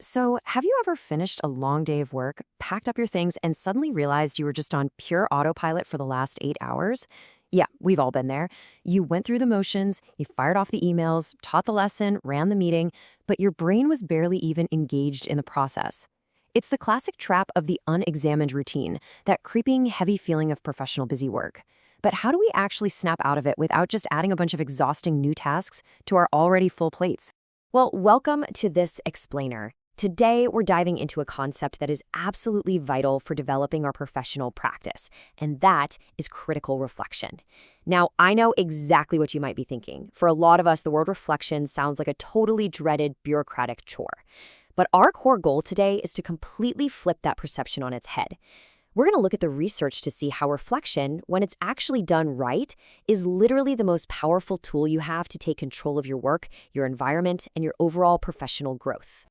So, have you ever finished a long day of work, packed up your things, and suddenly realized you were just on pure autopilot for the last 8 hours? Yeah, we've all been there. You went through the motions, you fired off the emails, taught the lesson, ran the meeting, but your brain was barely even engaged in the process. It's the classic trap of the unexamined routine, that creeping, heavy feeling of professional busy work. But how do we actually snap out of it without just adding a bunch of exhausting new tasks to our already full plates? Well, welcome to this explainer. Today, we're diving into a concept that is absolutely vital for developing our professional practice, and that is critical reflection. Now, I know exactly what you might be thinking. For a lot of us, the word reflection sounds like a totally dreaded bureaucratic chore. But our core goal today is to completely flip that perception on its head. We're going to look at the research to see how reflection, when it's actually done right, is literally the most powerful tool you have to take control of your work, your environment, and your overall professional growth.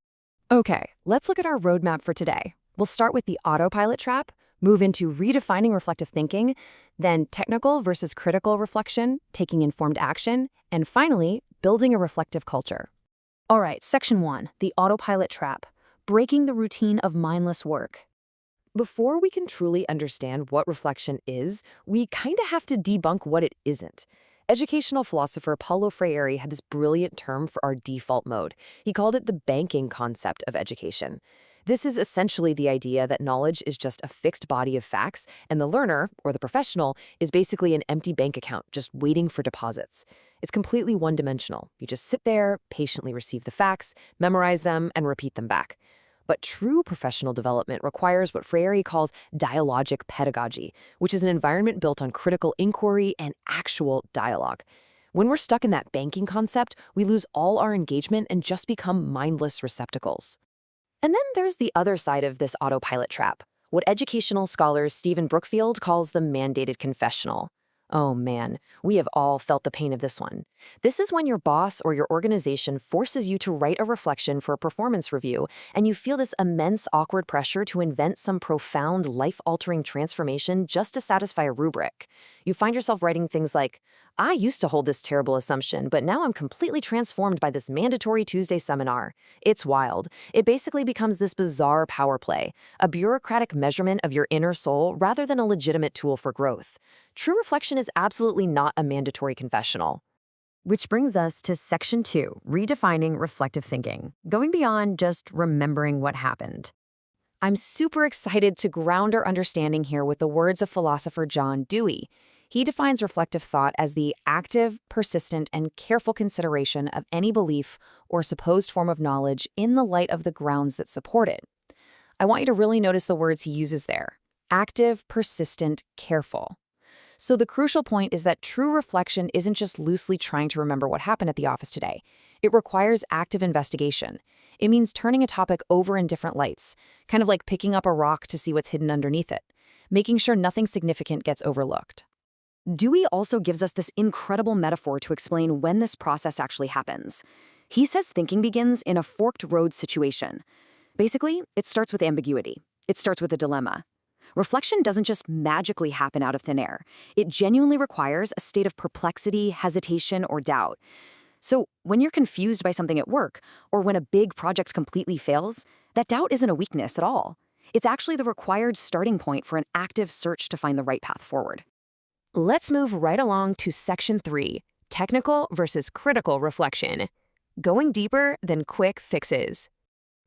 Okay, let's look at our roadmap for today. We'll start with the autopilot trap, move into redefining reflective thinking, then technical versus critical reflection, taking informed action, and finally, building a reflective culture. All right, section 1, the autopilot trap, breaking the routine of mindless work. Before we can truly understand what reflection is, we kind of have to debunk what it isn't. Educational philosopher Paulo Freire had this brilliant term for our default mode. He called it the banking concept of education. This is essentially the idea that knowledge is just a fixed body of facts, and the learner, or the professional, is basically an empty bank account just waiting for deposits. It's completely one-dimensional. You just sit there, patiently receive the facts, memorize them, and repeat them back. But true professional development requires what Freire calls dialogic pedagogy, which is an environment built on critical inquiry and actual dialogue. When we're stuck in that banking concept, we lose all our engagement and just become mindless receptacles. And then there's the other side of this autopilot trap, what educational scholar Stephen Brookfield calls the mandated confessional. Oh man, we have all felt the pain of this one. This is when your boss or your organization forces you to write a reflection for a performance review, and you feel this immense awkward pressure to invent some profound, life-altering transformation just to satisfy a rubric. You find yourself writing things like, I used to hold this terrible assumption, but now I'm completely transformed by this mandatory Tuesday seminar. It's wild. It basically becomes this bizarre power play, a bureaucratic measurement of your inner soul rather than a legitimate tool for growth. True reflection is absolutely not a mandatory confessional. Which brings us to section 2, redefining reflective thinking, going beyond just remembering what happened. I'm super excited to ground our understanding here with the words of philosopher John Dewey. He defines reflective thought as the active, persistent, and careful consideration of any belief or supposed form of knowledge in the light of the grounds that support it. I want you to really notice the words he uses there. Active, persistent, careful. So the crucial point is that true reflection isn't just loosely trying to remember what happened at the office today. It requires active investigation. It means turning a topic over in different lights, kind of like picking up a rock to see what's hidden underneath it, making sure nothing significant gets overlooked. Dewey also gives us this incredible metaphor to explain when this process actually happens. He says thinking begins in a forked road situation. Basically, it starts with ambiguity. It starts with a dilemma. Reflection doesn't just magically happen out of thin air. It genuinely requires a state of perplexity, hesitation, or doubt. So when you're confused by something at work, or when a big project completely fails, that doubt isn't a weakness at all. It's actually the required starting point for an active search to find the right path forward. Let's move right along to section 3, technical versus critical reflection. Going deeper than quick fixes.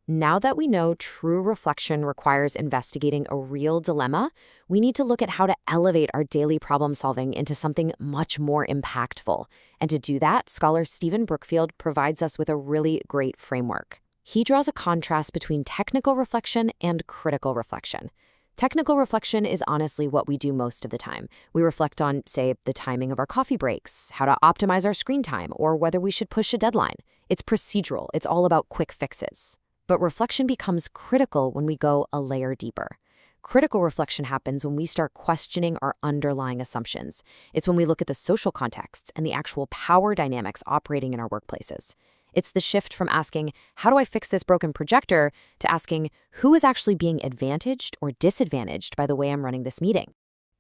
Now that we know true reflection requires investigating a real dilemma, we need to look at how to elevate our daily problem solving into something much more impactful. And to do that, scholar Stephen Brookfield provides us with a really great framework. He draws a contrast between technical reflection and critical reflection. Technical reflection is honestly what we do most of the time. We reflect on, say, the timing of our coffee breaks, how to optimize our screen time, or whether we should push a deadline. It's procedural. It's all about quick fixes. But reflection becomes critical when we go a layer deeper. Critical reflection happens when we start questioning our underlying assumptions. It's when we look at the social contexts and the actual power dynamics operating in our workplaces. It's the shift from asking, how do I fix this broken projector, to asking, who is actually being advantaged or disadvantaged by the way I'm running this meeting?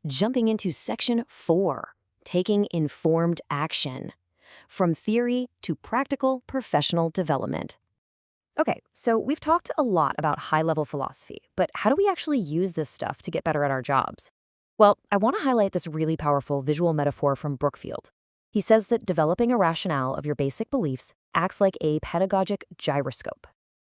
Jumping into section 4, taking informed action. From theory to practical professional development. Okay, so we've talked a lot about high-level philosophy, but how do we actually use this stuff to get better at our jobs? Well, I want to highlight this really powerful visual metaphor from Brookfield. He says that developing a rationale of your basic beliefs acts like a pedagogic gyroscope.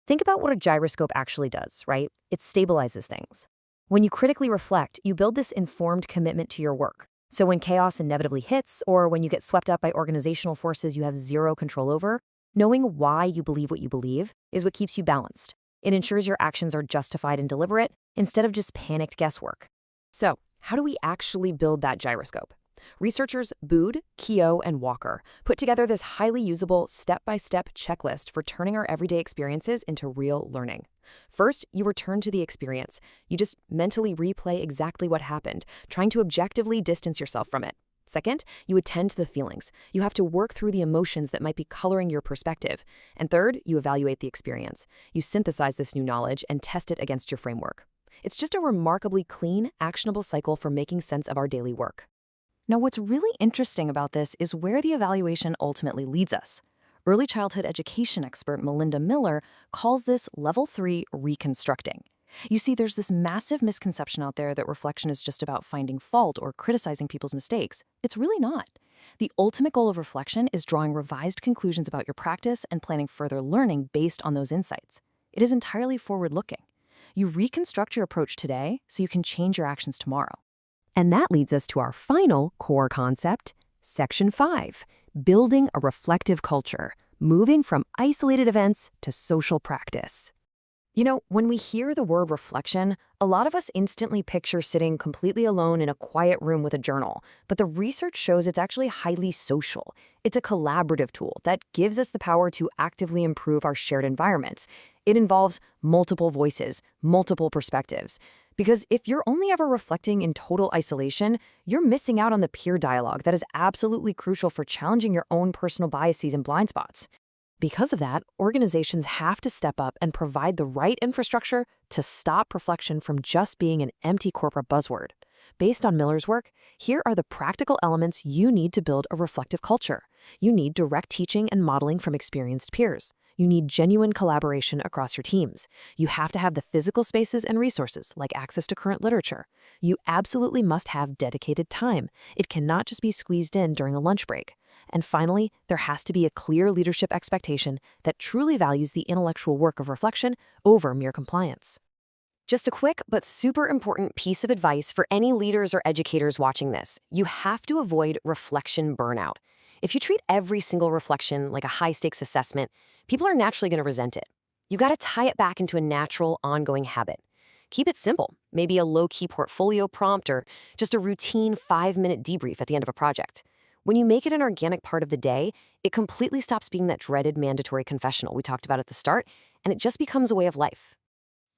Think about what a gyroscope actually does, right? It stabilizes things. When you critically reflect, you build this informed commitment to your work. So when chaos inevitably hits, or when you get swept up by organizational forces you have zero control over, knowing why you believe what you believe is what keeps you balanced. It ensures your actions are justified and deliberate instead of just panicked guesswork. So, how do we actually build that gyroscope? Researchers Bood, Keogh, and Walker put together this highly usable step-by-step checklist for turning our everyday experiences into real learning. First, you return to the experience. You just mentally replay exactly what happened, trying to objectively distance yourself from it. Second, you attend to the feelings. You have to work through the emotions that might be coloring your perspective. And third, you evaluate the experience. You synthesize this new knowledge and test it against your framework. It's just a remarkably clean, actionable cycle for making sense of our daily work. Now, what's really interesting about this is where the evaluation ultimately leads us. Early childhood education expert Melinda Miller calls this Level 3 reconstructing. You see, there's this massive misconception out there that reflection is just about finding fault or criticizing people's mistakes. It's really not. The ultimate goal of reflection is drawing revised conclusions about your practice and planning further learning based on those insights. It is entirely forward-looking. You reconstruct your approach today so you can change your actions tomorrow. And that leads us to our final core concept, Section 5, building a reflective culture, moving from isolated events to social practice. You know, when we hear the word reflection, a lot of us instantly picture sitting completely alone in a quiet room with a journal, but the research shows it's actually highly social. It's a collaborative tool that gives us the power to actively improve our shared environments. It involves multiple voices, multiple perspectives. Because if you're only ever reflecting in total isolation, you're missing out on the peer dialogue that is absolutely crucial for challenging your own personal biases and blind spots. Because of that, organizations have to step up and provide the right infrastructure to stop reflection from just being an empty corporate buzzword. Based on Miller's work, here are the practical elements you need to build a reflective culture. You need direct teaching and modeling from experienced peers. You need genuine collaboration across your teams. You have to have the physical spaces and resources, like access to current literature. You absolutely must have dedicated time. It cannot just be squeezed in during a lunch break. And finally, there has to be a clear leadership expectation that truly values the intellectual work of reflection over mere compliance. Just a quick but super important piece of advice for any leaders or educators watching this. You have to avoid reflection burnout. If you treat every single reflection like a high-stakes assessment, people are naturally going to resent it. You got to tie it back into a natural, ongoing habit. Keep it simple, maybe a low-key portfolio prompt or just a routine 5-minute debrief at the end of a project. When you make it an organic part of the day, it completely stops being that dreaded mandatory confessional we talked about at the start, and it just becomes a way of life.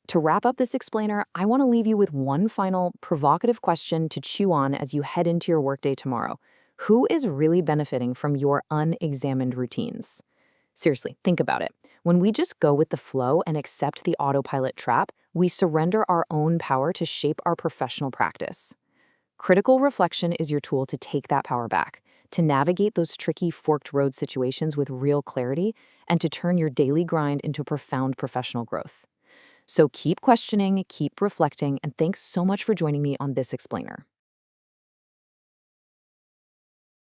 To wrap up this explainer, I want to leave you with one final provocative question to chew on as you head into your workday tomorrow. Who is really benefiting from your unexamined routines? Seriously, think about it. When we just go with the flow and accept the autopilot trap, we surrender our own power to shape our professional practice. Critical reflection is your tool to take that power back, to navigate those tricky forked road situations with real clarity, and to turn your daily grind into profound professional growth. So keep questioning, keep reflecting, and thanks so much for joining me on this explainer.